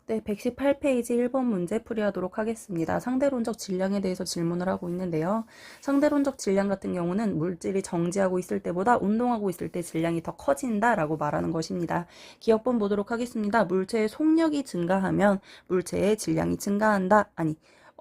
네, 118페이지 1번 문제 풀이하도록 하겠습니다. 상대론적 질량에 대해서 질문을 하고 있는데요. 상대론적 질량 같은 경우는 물질이 정지하고 있을 때보다 운동하고 있을 때 질량이 더 커진다라고 말하는 것입니다. 기억본 보도록 하겠습니다. 물체의 속력이 증가하면 물체의 질량이 증가한다.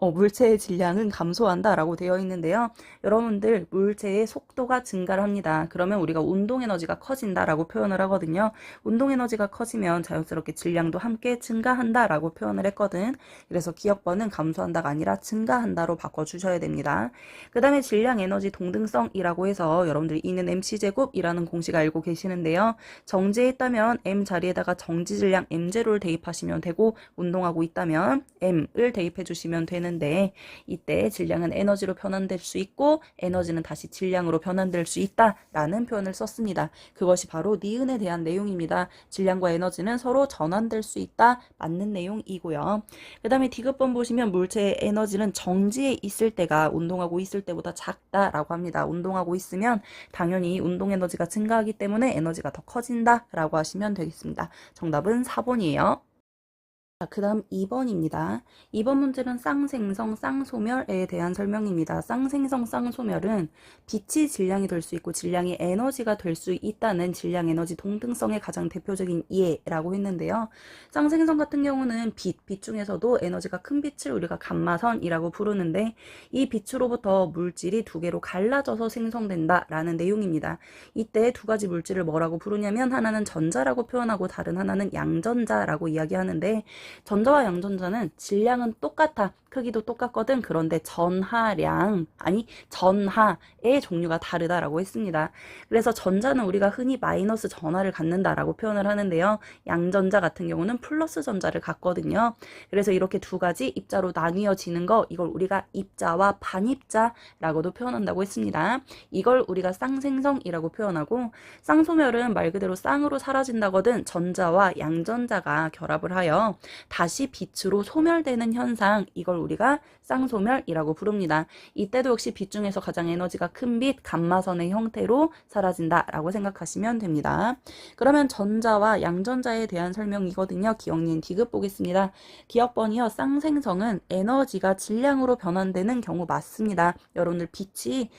물체의 질량은 감소한다 라고 되어 있는데요. 여러분들 물체의 속도가 증가를 합니다. 그러면 우리가 운동 에너지가 커진다 라고 표현을 하거든요. 운동 에너지가 커지면 자연스럽게 질량도 함께 증가한다 라고 표현을 했거든. 그래서 기억번은 감소한다가 아니라 증가한다로 바꿔주셔야 됩니다. 그 다음에 질량 에너지 동등성이라고 해서 여러분들이 E는 mc제곱이라는 공식 알고 계시는데요. 정지해 있다면 m 자리에다가 정지 질량 m제로를 대입하시면 되고, 운동하고 있다면 m을 대입해 주시면 되는데, 이때 질량은 에너지로 변환될 수 있고 에너지는 다시 질량으로 변환될 수 있다라는 표현을 썼습니다. 그것이 바로 니은에 대한 내용입니다. 질량과 에너지는 서로 전환될 수 있다, 맞는 내용이고요. 그 다음에 디귿번 보시면 물체의 에너지는 정지해 있을 때가 운동하고 있을 때보다 작다라고 합니다. 운동하고 있으면 당연히 운동 에너지가 증가하기 때문에 에너지가 더 커진다라고 하시면 되겠습니다. 정답은 4번이에요. 그 다음 2번입니다. 2번 문제는 쌍생성, 쌍소멸에 대한 설명입니다. 쌍생성, 쌍소멸은 빛이 질량이 될 수 있고 질량이 에너지가 될 수 있다는 질량 에너지 동등성의 가장 대표적인 예라고 했는데요. 쌍생성 같은 경우는 빛 중에서도 에너지가 큰 빛을 우리가 감마선이라고 부르는데, 이 빛으로부터 물질이 두 개로 갈라져서 생성된다라는 내용입니다. 이때 두 가지 물질을 뭐라고 부르냐면, 하나는 전자라고 표현하고 다른 하나는 양전자라고 이야기하는데, 전자와 양전자는 질량은 똑같아. 크기도 똑같거든. 그런데 전하의 종류가 다르다라고 했습니다. 그래서 전자는 우리가 흔히 마이너스 전하를 갖는다라고 표현을 하는데요. 양전자 같은 경우는 플러스 전자를 갖거든요. 그래서 이렇게 두 가지 입자로 나뉘어지는 거, 이걸 우리가 입자와 반입자라고도 표현한다고 했습니다. 이걸 우리가 쌍생성이라고 표현하고, 쌍소멸은 말 그대로 쌍으로 사라진다거든. 전자와 양전자가 결합을 하여 다시 빛으로 소멸되는 현상, 이걸 우리가 쌍소멸이라고 부릅니다. 이때도 역시 빛 중에서 가장 에너지가 큰 빛, 감마선의 형태로 사라진다라고 생각하시면 됩니다. 그러면 전자와 양전자에 대한 설명이거든요. 기억니은 디귿 보겠습니다. 기억번이요. 쌍생성은 에너지가 질량으로 변환되는 경우 맞습니다. 여러분들 빛이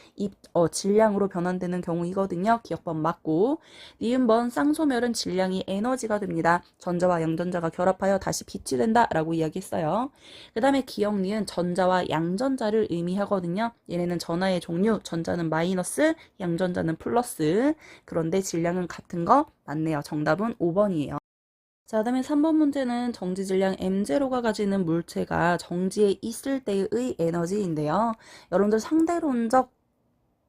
질량으로 변환되는 경우이거든요. 기억번 맞고, 니은번 쌍소멸은 질량이 에너지가 됩니다. 전자와 양전자가 결합하여 다시 빛이 된다라고 이야기했어요. 그 다음에 기억 니은 전자와 양전자를 의미하거든요. 얘네는 전하의 종류, 전자는 마이너스, 양전자는 플러스. 그런데 질량은 같은 거 맞네요. 정답은 5번이에요. 자, 그다음에 3번 문제는 정지 질량 m0가 가지는 물체가 정지에 있을 때의 에너지인데요. 여러분들 상대론적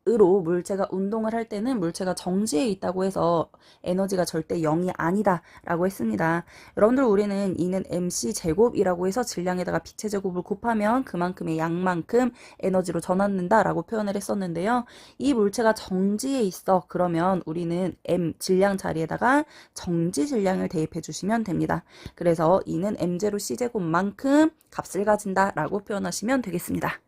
으로 물체가 운동을 할 때는 물체가 정지해 있다고 해서 에너지가 절대 0이 아니다 라고 했습니다. 여러분들 우리는 이는 mc 제곱이라고 해서 질량에다가 빛의 제곱을 곱하면 그만큼의 양만큼 에너지로 전환된다 라고 표현을 했었는데요. 이 물체가 정지해 있어. 그러면 우리는 m 질량 자리에다가 정지 질량을 대입해 주시면 됩니다. 그래서 이는 m0 c 제곱만큼 값을 가진다 라고 표현하시면 되겠습니다.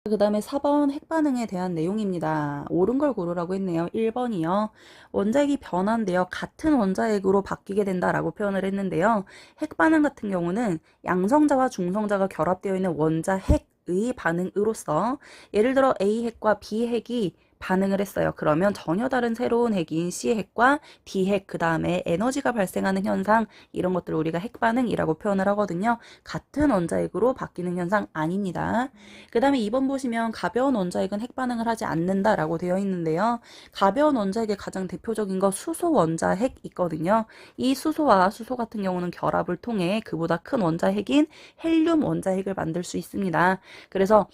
그 다음에 4번 핵반응에 대한 내용입니다. 옳은 걸 고르라고 했네요. 1번이요. 원자핵이 변환되어 같은 원자핵으로 바뀌게 된다라고 표현을 했는데요. 핵반응 같은 경우는 양성자와 중성자가 결합되어 있는 원자핵의 반응으로서, 예를 들어 A핵과 B핵이 반응을 했어요. 그러면 전혀 다른 새로운 핵인 C핵과 D핵, 그 다음에 에너지가 발생하는 현상, 이런 것들을 우리가 핵반응이라고 표현을 하거든요. 같은 원자핵으로 바뀌는 현상 아닙니다. 그 다음에 2번 보시면 가벼운 원자핵은 핵반응을 하지 않는다라고 되어 있는데요. 가벼운 원자핵의 가장 대표적인 거 수소 원자핵 있거든요. 이 수소와 수소 같은 경우는 결합을 통해 그보다 큰 원자핵인 헬륨 원자핵을 만들 수 있습니다. 그래서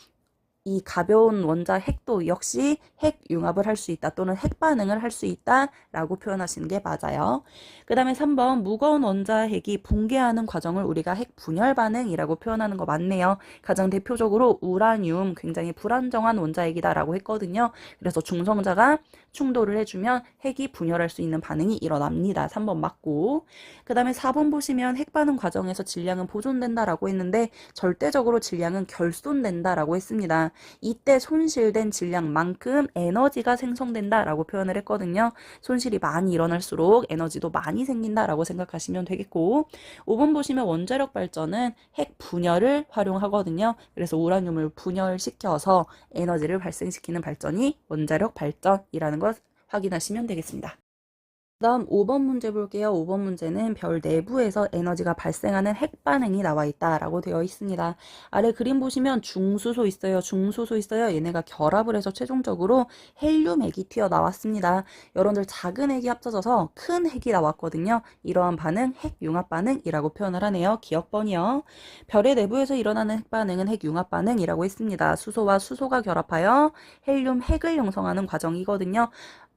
이 가벼운 원자핵도 역시 핵융합을 할 수 있다, 또는 핵반응을 할 수 있다 라고 표현하시는 게 맞아요. 그 다음에 3번 무거운 원자핵이 붕괴하는 과정을 우리가 핵분열 반응이라고 표현하는 거 맞네요. 가장 대표적으로 우라늄, 굉장히 불안정한 원자핵이다 라고 했거든요. 그래서 중성자가 충돌을 해주면 핵이 분열할 수 있는 반응이 일어납니다. 3번 맞고, 그 다음에 4번 보시면 핵반응 과정에서 질량은 보존된다 라고 했는데 절대적으로 질량은 결손된다 라고 했습니다. 이때 손실된 질량만큼 에너지가 생성된다라고 표현을 했거든요. 손실이 많이 일어날수록 에너지도 많이 생긴다라고 생각하시면 되겠고, 5번 보시면 원자력 발전은 핵 분열을 활용하거든요. 그래서 우라늄을 분열시켜서 에너지를 발생시키는 발전이 원자력 발전이라는 것 확인하시면 되겠습니다. 다음 5번 문제 볼게요. 5번 문제는 별 내부에서 에너지가 발생하는 핵 반응이 나와 있다라고 되어 있습니다. 아래 그림 보시면 중수소 있어요. 중수소 있어요. 얘네가 결합을 해서 최종적으로 헬륨 핵이 튀어나왔습니다. 여러분들 작은 핵이 합쳐져서 큰 핵이 나왔거든요. 이러한 반응 핵융합 반응이라고 표현을 하네요. 기억번이요. 별의 내부에서 일어나는 핵 반응은 핵융합 반응이라고 했습니다. 수소와 수소가 결합하여 헬륨 핵을 형성하는 과정이거든요.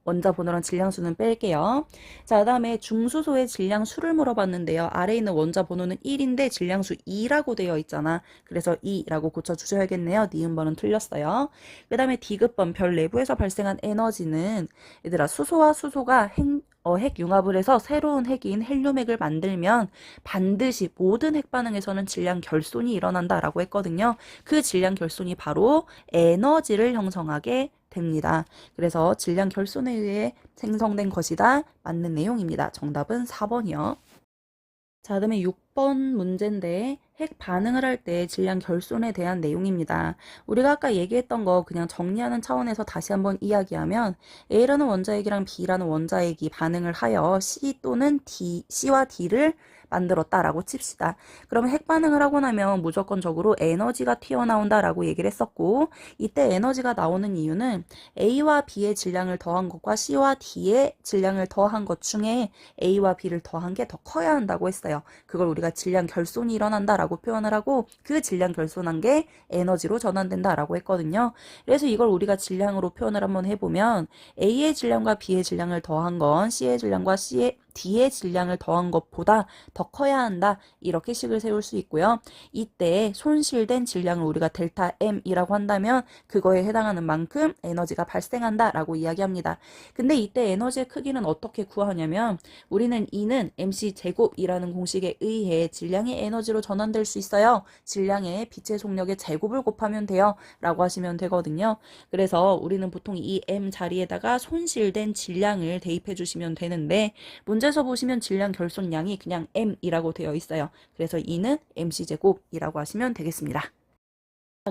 원자 번호랑 질량수는 뺄게요. 자, 다음에 중수소의 질량수를 물어봤는데요. 아래에 있는 원자 번호는 1인데 질량수 2라고 되어 있잖아. 그래서 2라고 고쳐주셔야겠네요. 니은번은 틀렸어요. 그 다음에 D급번 별 내부에서 발생한 에너지는 얘들아 수소와 수소가 핵융합을 해서 새로운 핵인 헬륨핵을 만들면 반드시 모든 핵반응에서는 질량 결손이 일어난다라고 했거든요. 그 질량 결손이 바로 에너지를 형성하게 됩니다. 그래서 질량 결손에 의해 생성된 것이다. 맞는 내용입니다. 정답은 4번이요. 자, 그다음에 6번 문제인데 핵 반응을 할 때 질량 결손에 대한 내용입니다. 우리가 아까 얘기했던 거 그냥 정리하는 차원에서 다시 한번 이야기하면 A라는 원자핵이랑 B라는 원자핵이 반응을 하여 C 또는 C와 D를 만들었다라고 칩시다. 그러면 핵 반응을 하고 나면 무조건적으로 에너지가 튀어나온다라고 얘기를 했었고, 이때 에너지가 나오는 이유는 A와 B의 질량을 더한 것과 C와 D의 질량을 더한 것 중에 A와 B를 더한 게 더 커야 한다고 했어요. 그걸 우리가 질량 결손이 일어난다라고 표현을 하고, 그 질량 결손한 게 에너지로 전환된다라고 했거든요. 그래서 이걸 우리가 질량으로 표현을 한번 해보면 A의 질량과 B의 질량을 더한 건 C의 질량과 D의 질량을 더한 것보다 더 커야 한다. 이렇게 식을 세울 수 있고요. 이때 손실된 질량을 우리가 델타 M이라고 한다면 그거에 해당하는 만큼 에너지가 발생한다라고 이야기합니다. 근데 이때 에너지의 크기는 어떻게 구하냐면 우리는 E는 mc제곱이라는 공식에 의해 질량의 에너지로 전환될 수 있어요. 질량의 빛의 속력의 제곱을 곱하면 돼요. 라고 하시면 되거든요. 그래서 우리는 보통 이 M 자리에다가 손실된 질량을 대입해 주시면 되는데 문제에서 보시면 질량 결손량이 그냥 M이라고 되어 있어요. 그래서 E는 mc제곱이라고 하시면 되겠습니다.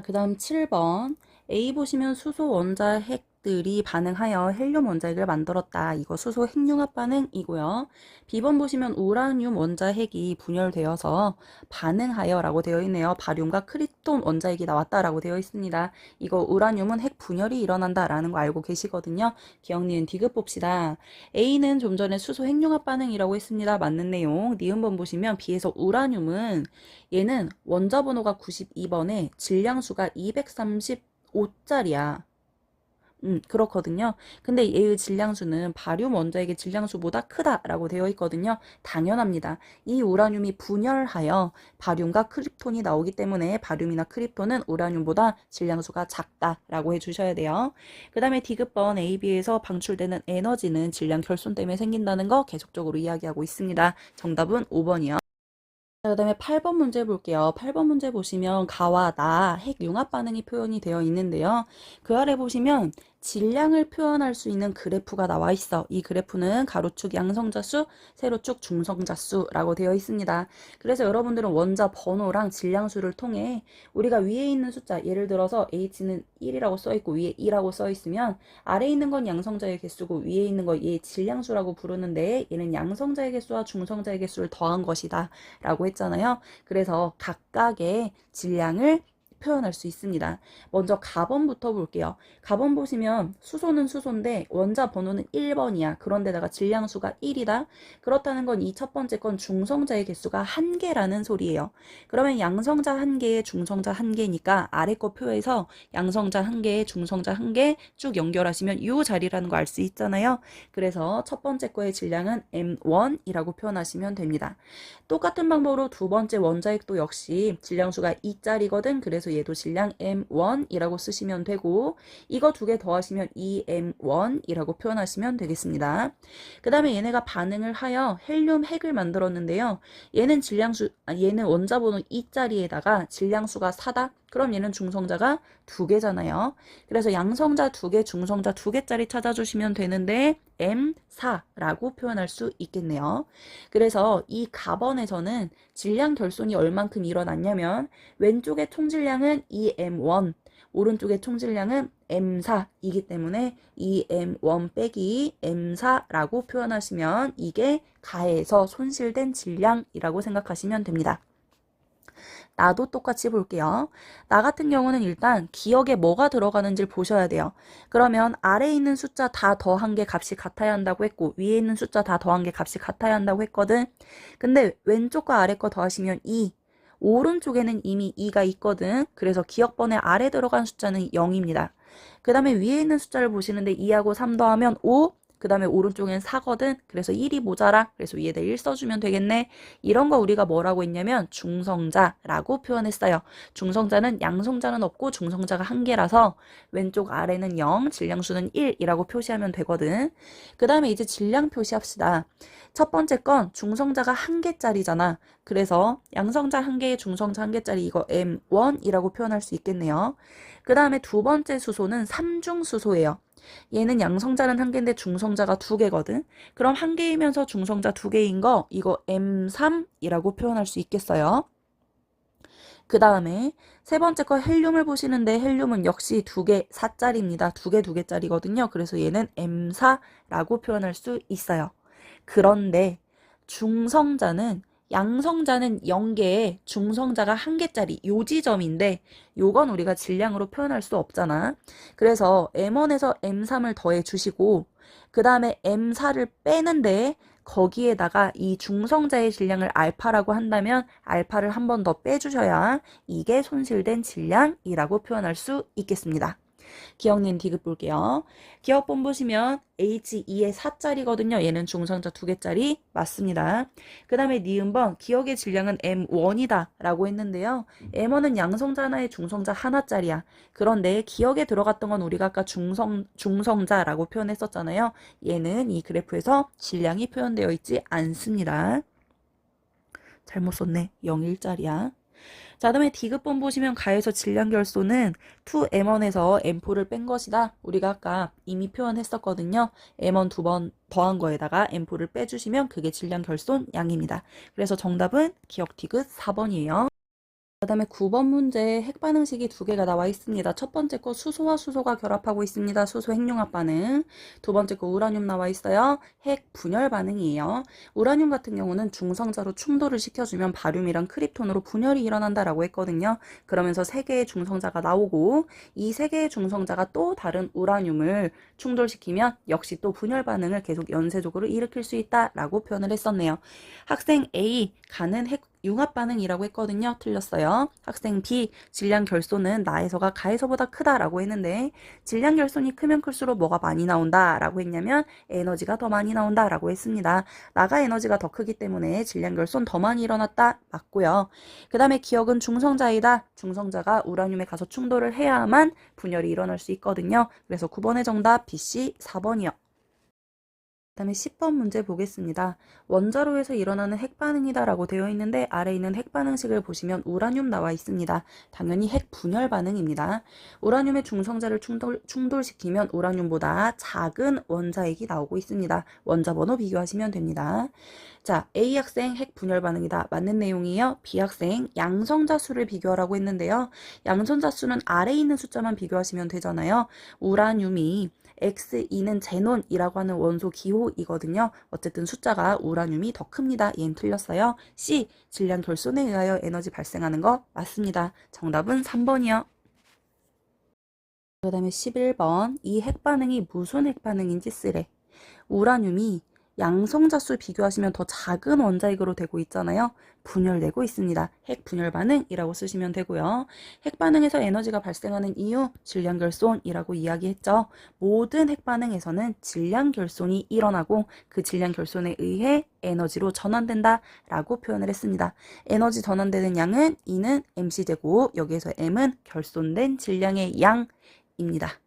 그 다음 7번 A 보시면 수소 원자 핵들이 반응하여 헬륨 원자핵을 만들었다. 이거 수소 핵융합 반응이고요. B번 보시면 우라늄 원자 핵이 분열되어서 반응하여 라고 되어 있네요. 바륨과 크립톤 원자핵이 나왔다라고 되어 있습니다. 이거 우라늄은 핵 분열이 일어난다라는 거 알고 계시거든요. 기억 니은 디귿 봅시다. A는 좀 전에 수소 핵융합 반응이라고 했습니다. 맞는 내용. 니은번 보시면 B에서 우라늄은 얘는 원자 번호가 92번에 질량수가 235짜리야. 그렇거든요. 근데 얘의 질량수는 바륨 원자핵의 질량수보다 크다라고 되어 있거든요. 당연합니다. 이 우라늄이 분열하여 바륨과 크립톤이 나오기 때문에 바륨이나 크립톤은 우라늄보다 질량수가 작다라고 해주셔야 돼요. 그 다음에 D급번 AB에서 방출되는 에너지는 질량 결손 때문에 생긴다는 거 계속적으로 이야기하고 있습니다. 정답은 5번이요. 그 다음에 8번 문제 볼게요. 8번 문제 보시면 가와 나, 핵 융합 반응이 표현이 되어 있는데요. 그 아래 보시면 질량을 표현할 수 있는 그래프가 나와 있어. 이 그래프는 가로축 양성자수, 세로축 중성자수라고 되어 있습니다. 그래서 여러분들은 원자 번호랑 질량수를 통해 우리가 위에 있는 숫자, 예를 들어서 H는 1이라고 써있고 위에 2라고 써있으면 아래에 있는 건 양성자의 개수고 위에 있는 거 얘 질량수라고 부르는데 얘는 양성자의 개수와 중성자의 개수를 더한 것이다 라고 했잖아요. 그래서 각각의 질량을 표현할 수 있습니다. 먼저 가번부터 볼게요. 가번 보시면 수소는 수소인데 원자 번호는 1번이야. 그런데다가 질량수가 1이다. 그렇다는 건 이 첫 번째 건 중성자의 개수가 1개라는 소리예요. 그러면 양성자 1개에 중성자 1개니까 아래 거 표에서 양성자 1개에 중성자 1개 쭉 연결하시면 이 자리라는 거 알 수 있잖아요. 그래서 첫 번째 거의 질량은 M1이라고 표현하시면 됩니다. 똑같은 방법으로 두 번째 원자핵도 역시 질량수가 2짜리거든. 그래서 얘도 질량 M1이라고 쓰시면 되고 이거 두 개 더하시면 2M1이라고 표현하시면 되겠습니다. 그 다음에 얘네가 반응을 하여 헬륨 핵을 만들었는데요. 얘는 원자 번호 2짜리에다가 질량수가 4다. 그럼 얘는 중성자가 2개잖아요. 그래서 양성자 2개, 중성자 2개짜리 찾아주시면 되는데 M4라고 표현할 수 있겠네요. 그래서 이 가번에서는 질량 결손이 얼만큼 일어났냐면 왼쪽의 총질량은 2M1, 오른쪽의 총질량은 M4이기 때문에 2M1 빼기 M4라고 표현하시면 이게 가해서 손실된 질량이라고 생각하시면 됩니다. 나도 똑같이 볼게요. 나 같은 경우는 일단 기억에 뭐가 들어가는지를 보셔야 돼요. 그러면 아래에 있는 숫자 다 더한 게 값이 같아야 한다고 했고 위에 있는 숫자 다 더한 게 값이 같아야 한다고 했거든. 근데 왼쪽과 아래 거 더하시면 2, 오른쪽에는 이미 2가 있거든. 그래서 기억번에 아래 들어간 숫자는 0입니다. 그 다음에 위에 있는 숫자를 보시는데 2하고 3 더하면 5, 그 다음에 오른쪽엔 4거든. 그래서 1이 모자라. 그래서 위에다 1 써주면 되겠네. 이런 거 우리가 뭐라고 했냐면 중성자라고 표현했어요. 중성자는 양성자는 없고 중성자가 1개라서 왼쪽 아래는 0, 질량수는 1이라고 표시하면 되거든. 그 다음에 이제 질량 표시합시다. 첫 번째 건 중성자가 1개짜리잖아. 그래서 양성자 1개에 중성자 1개짜리 이거 M1이라고 표현할 수 있겠네요. 그 다음에 두 번째 수소는 삼중수소예요. 얘는 양성자는 1개인데 중성자가 2개거든. 그럼 1개이면서 중성자 2개인 거 이거 M3이라고 표현할 수 있겠어요. 그 다음에 세 번째 거 헬륨을 보시는데 헬륨은 역시 2개 4짜리입니다. 2개 2개짜리거든요. 그래서 얘는 M4라고 표현할 수 있어요. 그런데 중성자는 양성자는 0개에 중성자가 1개짜리 요 지점인데 요건 우리가 질량으로 표현할 수 없잖아. 그래서 M1에서 M3을 더해 주시고 그 다음에 M4를 빼는데 거기에다가 이 중성자의 질량을 알파라고 한다면 알파를 한 번 더 빼주셔야 이게 손실된 질량이라고 표현할 수 있겠습니다. 기억님 디귿 볼게요. 기억본 보시면 H2의 4짜리거든요. 얘는 중성자 2개짜리 맞습니다. 그 다음에 니은번 기억의 질량은 M1이다 라고 했는데요. M1은 양성자 하나에 중성자 하나짜리야. 그런데 기억에 들어갔던 건 우리가 아까 중성자라고 표현했었잖아요. 얘는 이 그래프에서 질량이 표현되어 있지 않습니다. 잘못 썼네. 0일짜리야. 자, 다음에 디귿번 보시면 가에서 질량 결손은 2M1에서 M4를 뺀 것이다. 우리가 아까 이미 표현했었거든요. M1 두 번 더한 거에다가 M4를 빼주시면 그게 질량 결손 양입니다. 그래서 정답은 기억 디귿 4번이에요. 그 다음에 9번 문제 핵반응식이 2개가 나와 있습니다. 첫 번째 거 수소와 수소가 결합하고 있습니다. 수소 핵융합 반응. 두 번째 거 우라늄 나와 있어요. 핵 분열 반응이에요. 우라늄 같은 경우는 중성자로 충돌을 시켜주면 바륨이랑 크립톤으로 분열이 일어난다라고 했거든요. 그러면서 3개의 중성자가 나오고 이 3개의 중성자가 또 다른 우라늄을 충돌시키면 역시 또 분열 반응을 계속 연쇄적으로 일으킬 수 있다라고 표현을 했었네요. 학생 A 가는 핵 융합 반응이라고 했거든요. 틀렸어요. 학생 B 질량 결손은 나에서가 가에서보다 크다라고 했는데 질량 결손이 크면 클수록 뭐가 많이 나온다라고 했냐면 에너지가 더 많이 나온다라고 했습니다. 나가 에너지가 더 크기 때문에 질량 결손 더 많이 일어났다 맞고요. 그 다음에 기억은 중성자이다. 중성자가 우라늄에 가서 충돌을 해야만 분열이 일어날 수 있거든요. 그래서 9번의 정답 BC 4번이요. 그 다음에 10번 문제 보겠습니다. 원자로에서 일어나는 핵반응이다 라고 되어 있는데 아래에 있는 핵반응식을 보시면 우라늄 나와 있습니다. 당연히 핵분열 반응입니다. 우라늄의 중성자를 충돌시키면 우라늄보다 작은 원자핵이 나오고 있습니다. 원자 번호 비교하시면 됩니다. 자, A 학생 핵분열 반응이다. 맞는 내용이에요. B 학생 양성자 수를 비교하라고 했는데요. 양성자 수는 아래에 있는 숫자만 비교하시면 되잖아요. 우라늄이 X2는 제논이라고 하는 원소 기호이거든요. 어쨌든 숫자가 우라늄이 더 큽니다. 얘는 틀렸어요. C. 질량 결손에 의하여 에너지 발생하는 거 맞습니다. 정답은 3번이요. 그 다음에 11번 이 핵반응이 무슨 핵반응인지 쓰래. 우라늄이 양성자수 비교하시면 더 작은 원자핵으로 되고 있잖아요. 분열되고 있습니다. 핵분열 반응이라고 쓰시면 되고요. 핵반응에서 에너지가 발생하는 이유 질량 결손이라고 이야기했죠. 모든 핵반응에서는 질량 결손이 일어나고 그 질량 결손에 의해 에너지로 전환된다 라고 표현을 했습니다. 에너지 전환되는 양은 E는 mc제곱, 여기에서 m은 결손된 질량의 양입니다.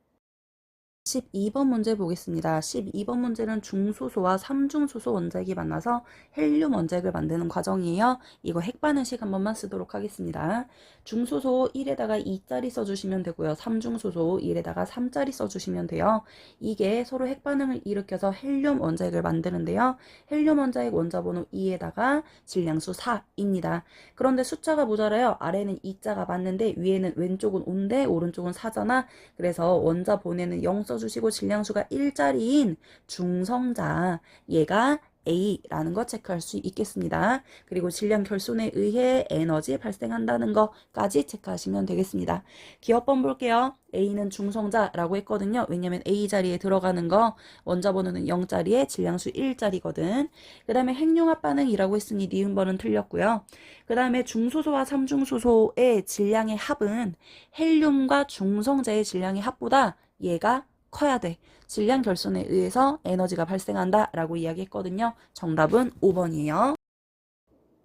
12번 문제 보겠습니다. 12번 문제는 중소소와 삼중소소 원자핵이 만나서 헬륨 원자핵을 만드는 과정이에요. 이거 핵반응식 한 번만 쓰도록 하겠습니다. 중소소 1에다가 2짜리 써주시면 되고요. 삼중소소 1에다가 3짜리 써주시면 돼요. 이게 서로 핵반응을 일으켜서 헬륨 원자핵을 만드는데요. 헬륨 원자핵 원자번호 2에다가 질량수 4입니다. 그런데 숫자가 모자라요. 아래는 2자가 맞는데 위에는 왼쪽은 5인데 오른쪽은 4잖아. 그래서 원자번호에는 0 써주시고 질량수가 1짜리인 중성자 얘가 A라는 거 체크할 수 있겠습니다. 그리고 질량 결손에 의해 에너지 발생한다는 거까지 체크하시면 되겠습니다. 기억번 볼게요. A는 중성자라고 했거든요. 왜냐면 A 자리에 들어가는 거 원자번호는 0짜리에 질량수 1짜리거든. 그 다음에 핵융합 반응이라고 했으니 니은번은 틀렸고요. 그 다음에 중소소와 삼중소소의 질량의 합은 헬륨과 중성자의 질량의 합보다 얘가 커야 돼. 질량 결손에 의해서 에너지가 발생한다 라고 이야기했거든요. 정답은 5번이에요.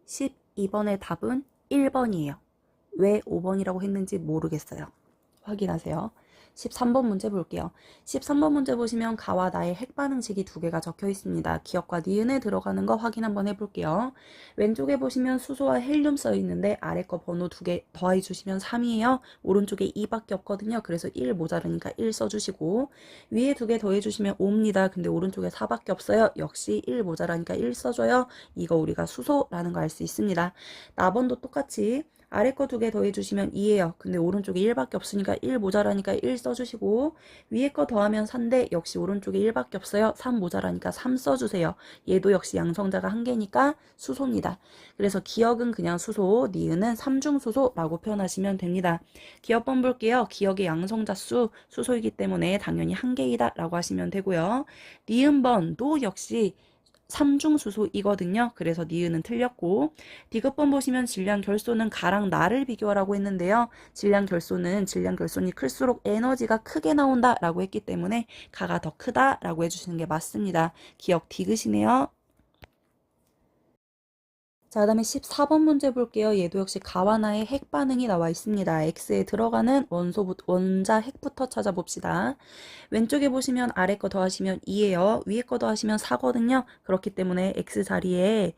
12번의 답은 1번이에요. 왜 5번이라고 했는지 모르겠어요. 확인하세요. 13번 문제 볼게요. 13번 문제 보시면 가와 나의 핵반응식이 두 개가 적혀 있습니다. 기억과 니은에 들어가는 거 확인 한번 해볼게요. 왼쪽에 보시면 수소와 헬륨 써 있는데 아래 거 번호 두 개 더해 주시면 3이에요. 오른쪽에 2밖에 없거든요. 그래서 1 모자르니까 1 써주시고 위에 두 개 더해 주시면 5입니다. 근데 오른쪽에 4밖에 없어요. 역시 1 모자라니까 1 써줘요. 이거 우리가 수소라는 거 알 수 있습니다. 나번도 똑같이 아래 거 두 개 더해주시면 2예요. 근데 오른쪽에 1밖에 없으니까 1 모자라니까 1 써주시고 위에 거 더하면 4인데 역시 오른쪽에 1밖에 없어요. 3 모자라니까 3 써주세요. 얘도 역시 양성자가 한 개니까 수소입니다. 그래서 기억은 그냥 수소, 니은은 삼중수소라고 표현하시면 됩니다. 기억번 볼게요. 기억의 양성자 수 수소이기 때문에 당연히 한 개이다 라고 하시면 되고요. 니은번도 역시 삼중수소이거든요. 그래서 니은은 틀렸고 디귿번 보시면 질량 결손은 가랑 나를 비교하라고 했는데요. 질량 결손이 클수록 에너지가 크게 나온다 라고 했기 때문에 가가 더 크다 라고 해주시는 게 맞습니다. 기억 디귿이네요. 자, 그 다음에 14번 문제 볼게요. 얘도 역시 가와 나의 핵 반응이 나와 있습니다. X에 들어가는 원자 핵부터 찾아봅시다. 왼쪽에 보시면 아래 거 더하시면 2예요. 위에 거 더하시면 4거든요. 그렇기 때문에 X 자리에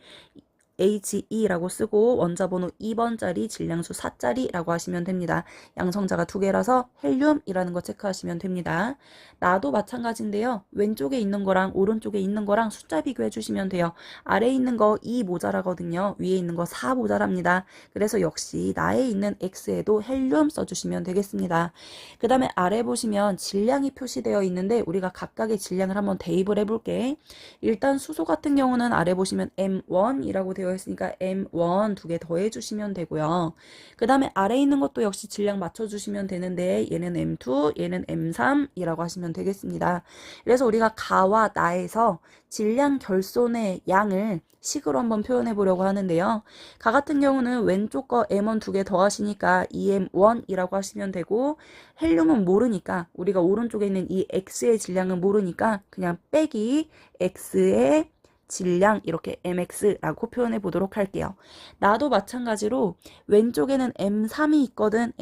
HE라고 쓰고 원자번호 2번짜리 질량수 4짜리라고 하시면 됩니다. 양성자가 두 개라서 헬륨이라는 거 체크하시면 됩니다. 나도 마찬가지인데요. 왼쪽에 있는 거랑 오른쪽에 있는 거랑 숫자 비교해 주시면 돼요. 아래에 있는 거 2 모자라거든요. 위에 있는 거 4 모자랍니다. 그래서 역시 나에 있는 X에도 헬륨 써주시면 되겠습니다. 그 다음에 아래 보시면 질량이 표시되어 있는데 우리가 각각의 질량을 한번 대입을 해볼게. 일단 수소 같은 경우는 아래 보시면 M1이라고 되어 있으니까 M1 두 개 더해 주시면 되고요. 그 다음에 아래에 있는 것도 역시 질량 맞춰주시면 되는데 얘는 M2, 얘는 M3이라고 하시면 되겠습니다. 그래서 우리가 가와 나에서 질량 결손의 양을 식으로 한번 표현해 보려고 하는데요. 가 같은 경우는 왼쪽 거 M1 두 개 더하시니까 2M1이라고 하시면 되고 헬륨은 모르니까 우리가 오른쪽에 있는 이 X의 질량은 모르니까 그냥 빼기 X의 질량 이렇게 mx라고 표현해 보도록 할게요. 나도 마찬가지로 왼쪽에는 m3이 있거든.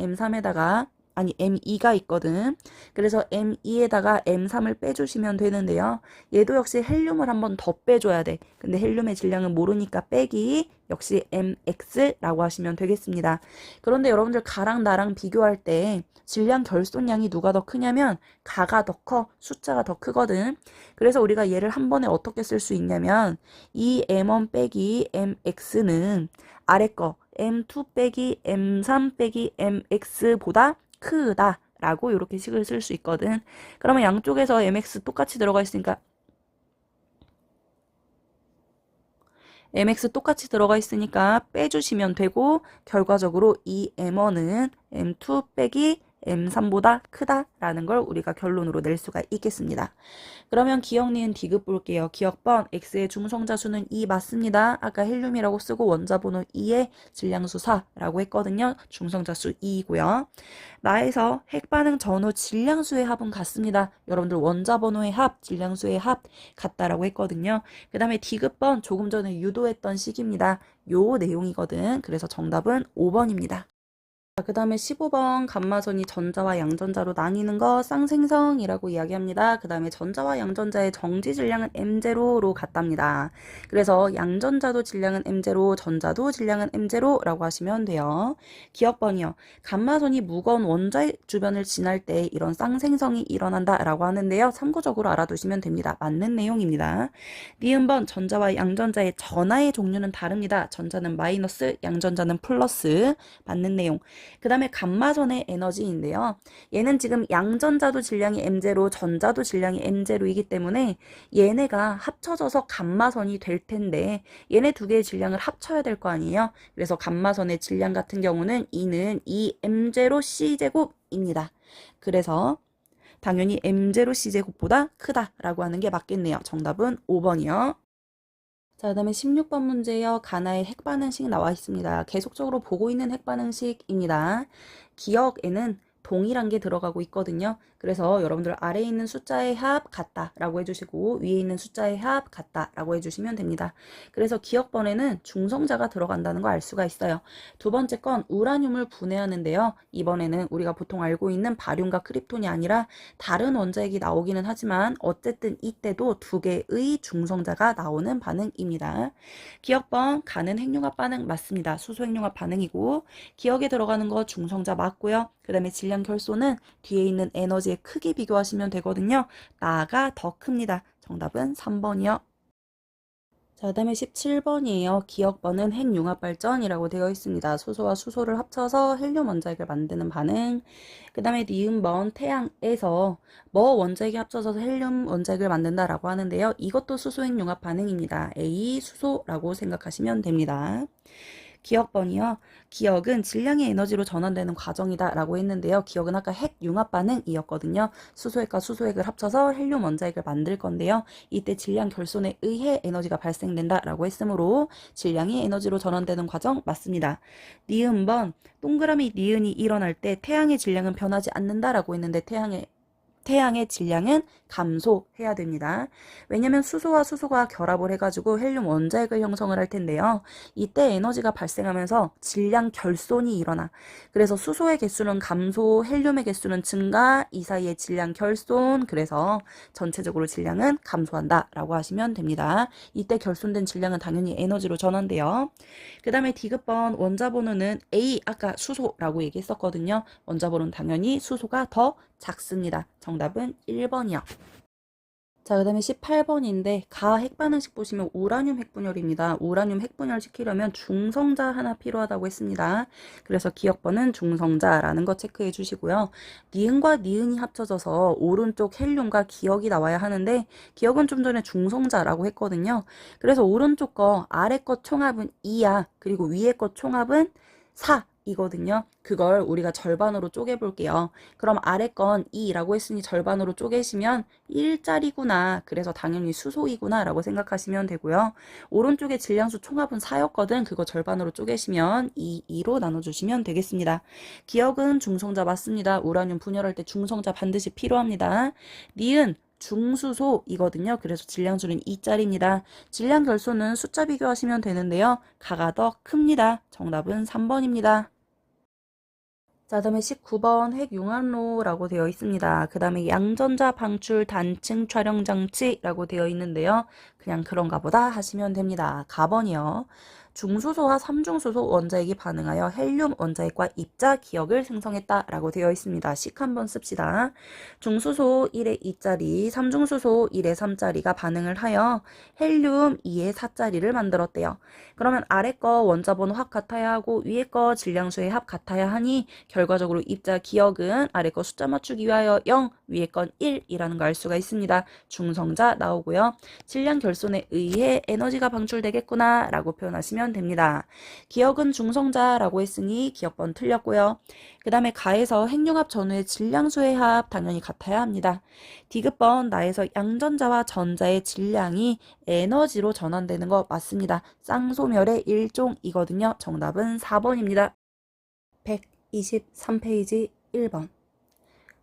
m2가 있거든. 그래서 m2에다가 m3을 빼주시면 되는데요. 얘도 역시 헬륨을 한번 더 빼줘야 돼. 근데 헬륨의 질량은 모르니까 빼기 역시 mx라고 하시면 되겠습니다. 그런데 여러분들 가랑 나랑 비교할 때 질량 결손량이 누가 더 크냐면 가가 더 커, 숫자가 더 크거든. 그래서 우리가 얘를 한 번에 어떻게 쓸 수 있냐면 이 m1 빼기 mx는 아래 거 m2 빼기 m3 빼기 mx보다 크다 라고 이렇게 식을 쓸 수 있거든. 그러면 양쪽에서 mx 똑같이 들어가 있으니까 mx 똑같이 들어가 있으니까 빼주시면 되고 결과적으로 이 m1은 m2 빼기 m3보다 크다라는 걸 우리가 결론으로 낼 수가 있겠습니다. 그러면 기억 니은 디귿 볼게요. 기억번 X의 중성자 수는 2 맞습니다. 아까 헬륨이라고 쓰고 원자번호 2에 질량수 4라고 했거든요. 중성자 수 2이고요. 나에서 핵반응 전후 질량수의 합은 같습니다. 여러분들 원자번호의 합, 질량수의 합 같다라고 했거든요. 그 다음에 디귿번 조금 전에 유도했던 식입니다. 요 내용이거든. 그래서 정답은 5번입니다. 그 다음에 15번 감마선이 전자와 양전자로 나뉘는 거 쌍생성이라고 이야기합니다. 그 다음에 전자와 양전자의 정지 질량은 M0로 같답니다. 그래서 양전자도 질량은 M0, 전자도 질량은 M0라고 하시면 돼요. 기억번이요. 감마선이 무거운 원자의 주변을 지날 때 이런 쌍생성이 일어난다라고 하는데요. 참고적으로 알아두시면 됩니다. 맞는 내용입니다. 니은번 전자와 양전자의 전하의 종류는 다릅니다. 전자는 마이너스, 양전자는 플러스. 맞는 내용. 그 다음에 감마선의 에너지인데요. 얘는 지금 양전자도 질량이 M0, 전자도 질량이 M0이기 때문에 얘네가 합쳐져서 감마선이 될 텐데 얘네 두 개의 질량을 합쳐야 될 거 아니에요. 그래서 감마선의 질량 같은 경우는 E는 2M0C제곱입니다. 그래서 당연히 M0C제곱보다 크다라고 하는 게 맞겠네요. 정답은 5번이요. 자, 그 다음에 16번 문제요. 가나의 핵반응식 나와 있습니다. 계속적으로 보고 있는 핵반응식입니다. 기억에는 동일한 게 들어가고 있거든요. 그래서 여러분들 아래에 있는 숫자의 합 같다 라고 해주시고 위에 있는 숫자의 합 같다 라고 해주시면 됩니다. 그래서 기억번에는 중성자가 들어간다는 거 알 수가 있어요. 두 번째 건 우라늄을 분해하는데요. 이번에는 우리가 보통 알고 있는 바륨과 크립톤이 아니라 다른 원자핵이 나오기는 하지만 어쨌든 이때도 두 개의 중성자가 나오는 반응입니다. 기억번 가는 핵융합 반응 맞습니다. 수소 핵융합 반응이고 기억에 들어가는 거 중성자 맞고요. 그 다음에 질량 결소는 뒤에 있는 에너지의 크기 비교하시면 되거든요. 나가 더 큽니다. 정답은 3번이요. 자, 그 다음에 17번이에요. 기억번은 핵융합발전이라고 되어 있습니다. 수소와 수소를 합쳐서 헬륨 원자핵을 만드는 반응. 그 다음에 니은번 태양에서 원자핵이 합쳐져서 헬륨 원자핵을 만든다라고 하는데요. 이것도 수소 핵융합 반응입니다. A 수소라고 생각하시면 됩니다. 기억번이요. 기억은 질량의 에너지로 전환되는 과정이다 라고 했는데요. 기억은 아까 핵융합 반응이었거든요. 수소핵과 수소핵을 합쳐서 헬륨 원자핵을 만들 건데요. 이때 질량 결손에 의해 에너지가 발생된다 라고 했으므로 질량이 에너지로 전환되는 과정 맞습니다. 니은번 동그라미 니은이 일어날 때 태양의 질량은 변하지 않는다라고 했는데 태양의 질량은 감소해야 됩니다. 왜냐면 수소와 수소가 결합을 해가지고 헬륨 원자핵을 형성을 할 텐데요. 이때 에너지가 발생하면서 질량 결손이 일어나. 그래서 수소의 개수는 감소, 헬륨의 개수는 증가, 이 사이의 질량 결손, 그래서 전체적으로 질량은 감소한다 라고 하시면 됩니다. 이때 결손된 질량은 당연히 에너지로 전환돼요. 그 다음에 디귿번 원자번호는 A, 아까 수소라고 얘기했었거든요. 원자번호는 당연히 수소가 더 작습니다. 정답은 1번이요. 자, 그 다음에 18번인데 가 핵반응식 보시면 우라늄 핵분열입니다. 우라늄 핵분열 시키려면 중성자 하나 필요하다고 했습니다. 그래서 기억번은 중성자라는 거 체크해 주시고요. 니은과 니은이 합쳐져서 오른쪽 헬륨과 기억이 나와야 하는데 기억은 좀 전에 중성자라고 했거든요. 그래서 오른쪽 거 아래 거 총합은 2야. 그리고 위에 거 총합은 4. 이거든요. 그걸 우리가 절반으로 쪼개 볼게요. 그럼 아래 건 2라고 했으니 절반으로 쪼개시면 1짜리구나. 그래서 당연히 수소이구나 라고 생각하시면 되고요. 오른쪽에 질량수 총합은 4였거든. 그거 절반으로 쪼개시면 2로 나눠주시면 되겠습니다. 기억은 중성자 맞습니다. 우라늄 분열할 때 중성자 반드시 필요합니다. 니은 중수소이거든요. 그래서 질량수는 2짜리입니다. 질량 결소는 숫자 비교하시면 되는데요. 가가 더 큽니다. 정답은 3번입니다. 자, 다음에 19번 핵융합로라고 되어 있습니다. 그 다음에 양전자 방출 단층 촬영 장치라고 되어 있는데요. 그냥 그런가 보다 하시면 됩니다. 가번이요. 중수소와 삼중수소 원자핵이 반응하여 헬륨 원자핵과 입자 기억을 생성했다라고 되어 있습니다. 식 한번 씁시다. 중수소 1의 2짜리, 삼중수소 1의 3짜리가 반응을 하여 헬륨 2의 4짜리를 만들었대요. 그러면 아래 거 원자번호 합 같아야 하고 위에 거 질량수의 합 같아야 하니 결과적으로 입자 기억은 아래 거 숫자 맞추기 위하여 0, 위에 건 1이라는 걸 알 수가 있습니다. 중성자 나오고요. 질량 결손에 의해 에너지가 방출되겠구나 라고 표현하시면 됩니다. 기억은 중성자라고 했으니 기억번 틀렸고요. 그 다음에 가에서 핵융합 전후의 질량수의 합 당연히 같아야 합니다. 디귿번 나에서 양전자와 전자의 질량이 에너지로 전환되는 거 맞습니다. 쌍소멸의 일종이거든요. 정답은 4번입니다. 123페이지 1번.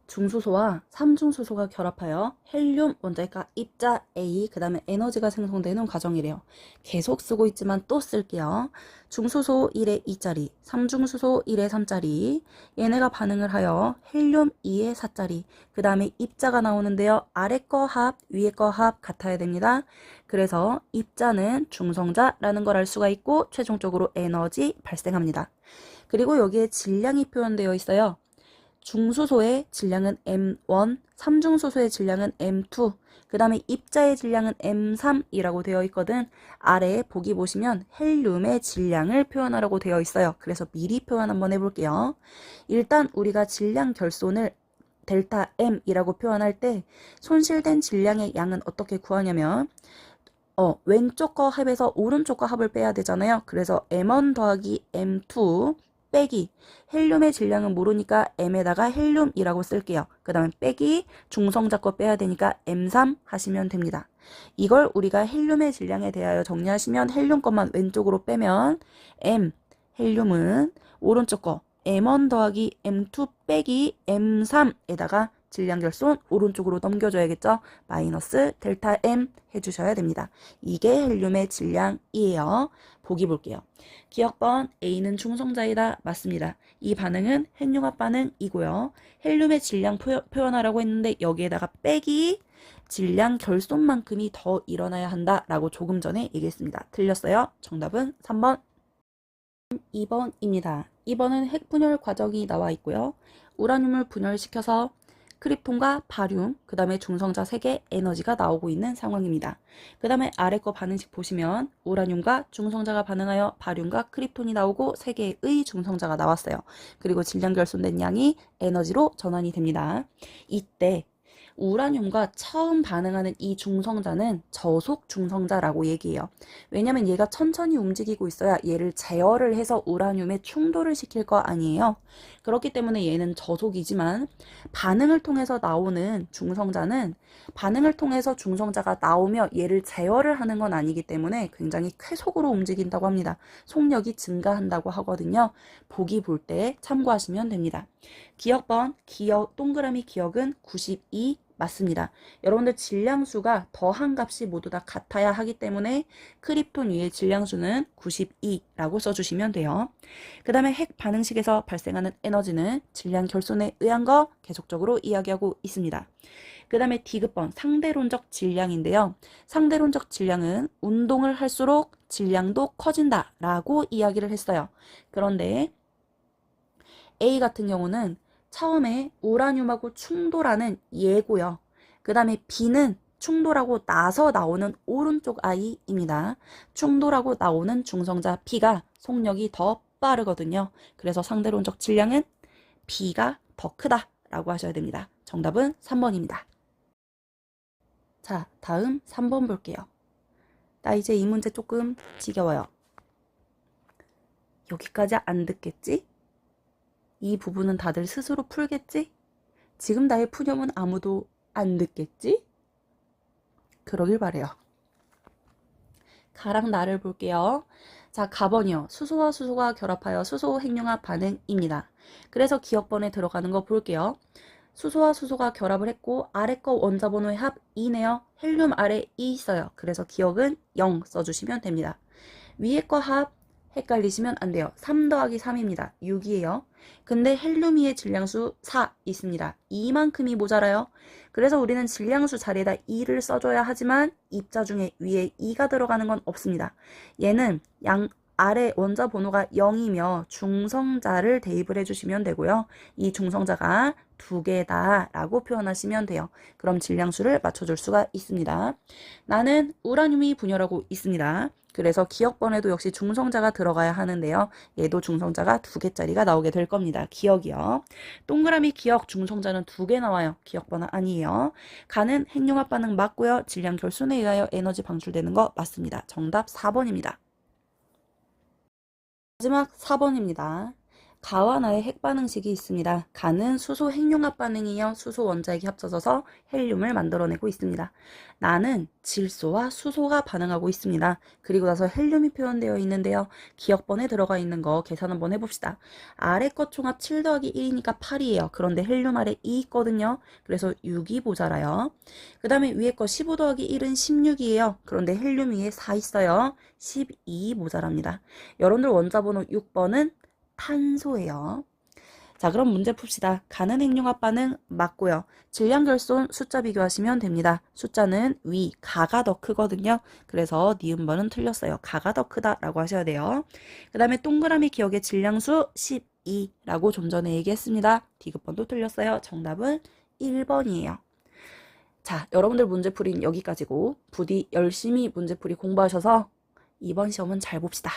중수소와 삼중수소가 결합하여 헬륨 원자핵과 입자 A, 그 다음에 에너지가 생성되는 과정이래요. 계속 쓰고 있지만 또 쓸게요. 중수소 1의 2짜리, 삼중수소 1의 3짜리, 얘네가 반응을 하여 헬륨 2의 4짜리, 그 다음에 입자가 나오는데요. 아래 거 합, 위에 거 합 같아야 됩니다. 그래서 입자는 중성자라는 걸 알 수가 있고 최종적으로 에너지 발생합니다. 그리고 여기에 질량이 표현되어 있어요. 중수소의 질량은 M1, 삼중수소의 질량은 M2, 그 다음에 입자의 질량은 M3이라고 되어 있거든. 아래에 보기 보시면 헬륨의 질량을 표현하라고 되어 있어요. 그래서 미리 표현 한번 해볼게요. 일단 우리가 질량 결손을 델타 M이라고 표현할 때 손실된 질량의 양은 어떻게 구하냐면 왼쪽 거 합에서 오른쪽 거 합을 빼야 되잖아요. 그래서 M1 더하기 M2 빼기 헬륨의 질량은 모르니까 M에다가 헬륨이라고 쓸게요. 그 다음에 빼기 중성자 거 빼야 되니까 M3 하시면 됩니다. 이걸 우리가 헬륨의 질량에 대하여 정리하시면 헬륨 것만 왼쪽으로 빼면 M, 헬륨은 오른쪽 거 M1 더하기 M2 빼기 M3에다가 질량 결손 오른쪽으로 넘겨줘야겠죠. 마이너스 델타 M 해주셔야 됩니다. 이게 헬륨의 질량이에요. 보기 볼게요. 기억번 A는 중성자이다. 맞습니다. 이 반응은 핵융합 반응이고요. 헬륨의 질량 표현하라고 했는데 여기에다가 빼기 질량 결손만큼이 더 일어나야 한다라고 조금 전에 얘기했습니다. 틀렸어요. 정답은 3번. 2번입니다. 2번은 핵분열 과정이 나와 있고요. 우라늄을 분열시켜서 크립톤과 바륨, 그 다음에 중성자 3개 에너지가 나오고 있는 상황입니다. 그 다음에 아래 거 반응식 보시면 우라늄과 중성자가 반응하여 바륨과 크립톤이 나오고 3개의 중성자가 나왔어요. 그리고 질량 결손된 양이 에너지로 전환이 됩니다. 이때 우라늄과 처음 반응하는 이 중성자는 저속 중성자라고 얘기해요. 왜냐면 얘가 천천히 움직이고 있어야 얘를 제어를 해서 우라늄에 충돌을 시킬 거 아니에요. 그렇기 때문에 얘는 저속이지만 반응을 통해서 나오는 중성자는 반응을 통해서 중성자가 나오며 얘를 제어를 하는 건 아니기 때문에 굉장히 쾌속으로 움직인다고 합니다. 속력이 증가한다고 하거든요. 보기 볼 때 참고하시면 됩니다. 기억번, 동그라미 기억은 92 맞습니다. 여러분들 질량수가 더한 값이 모두 다 같아야 하기 때문에 크립톤 위에 질량수는 92라고 써주시면 돼요. 그 다음에 핵 반응식에서 발생하는 에너지는 질량 결손에 의한 거 계속적으로 이야기하고 있습니다. 그 다음에 D급번 상대론적 질량인데요. 상대론적 질량은 운동을 할수록 질량도 커진다 라고 이야기를 했어요. 그런데 A 같은 경우는 처음에 우라늄하고 충돌하는 얘고요. 그 다음에 B는 충돌하고 나서 나오는 오른쪽 아이입니다. 충돌하고 나오는 중성자 B가 속력이 더 빠르거든요. 그래서 상대론적 질량은 B가 더 크다라고 하셔야 됩니다. 정답은 3번입니다. 자, 다음 3번 볼게요. 나 이제 이 문제 조금 지겨워요. 여기까지 안 듣겠지? 이 부분은 다들 스스로 풀겠지? 지금 나의 푸념은 아무도 안 듣겠지? 그러길 바래요. 가랑 나를 볼게요. 자, 가번이요. 수소와 수소가 결합하여 수소 핵융합 반응입니다. 그래서 기억번에 들어가는 거 볼게요. 수소와 수소가 결합을 했고 아래 거 원자 번호의 합 2네요. 헬륨 아래 2 있어요. 그래서 기억은 0 써주시면 됩니다. 위에 거 합 헷갈리시면 안 돼요. 3 더하기 3입니다. 6이에요. 근데 헬륨2의 질량수 4 있습니다. 이만큼이 모자라요. 그래서 우리는 질량수 자리에다 2를 써줘야 하지만 입자 중에 위에 2가 들어가는 건 없습니다. 얘는 아래 원자 번호가 0이며 중성자를 대입을 해주시면 되고요. 이 중성자가 2개다 라고 표현하시면 돼요. 그럼 질량수를 맞춰줄 수가 있습니다. 나는 우라늄이 분열하고 있습니다. 그래서 기억번에도 역시 중성자가 들어가야 하는데요. 얘도 중성자가 2개짜리가 나오게 될 겁니다. 기억이요. 동그라미 기억 중성자는 2개 나와요. 기억번호 아니에요. 가는 핵융합 반응 맞고요. 질량 결손에 의하여 에너지 방출되는 거 맞습니다. 정답 4번입니다. 마지막 4번입니다. 가와 나의 핵 반응식이 있습니다. 가는 수소 핵융합 반응이요. 수소 원자핵이 합쳐져서 헬륨을 만들어내고 있습니다. 나는 질소와 수소가 반응하고 있습니다. 그리고 나서 헬륨이 표현되어 있는데요. 기억번에 들어가 있는 거 계산 한번 해봅시다. 아래 것 총합 7 더하기 1이니까 8이에요. 그런데 헬륨 아래 2 있거든요. 그래서 6이 모자라요. 그 다음에 위에 거 15 더하기 1은 16이에요. 그런데 헬륨 위에 4 있어요. 12 모자랍니다. 여러분들 원자번호 6번은 탄소예요. 자, 그럼 문제 풉시다. 가는 핵융합 반응 맞고요. 질량결손 숫자 비교하시면 됩니다. 숫자는 위, 가가 더 크거든요. 그래서 니은번은 틀렸어요. 가가 더 크다라고 하셔야 돼요. 그 다음에 동그라미 기억의 질량수 12라고 좀 전에 얘기했습니다. 디귿번도 틀렸어요. 정답은 1번이에요. 자, 여러분들 문제풀이는 여기까지고 부디 열심히 문제풀이 공부하셔서 이번 시험은 잘 봅시다.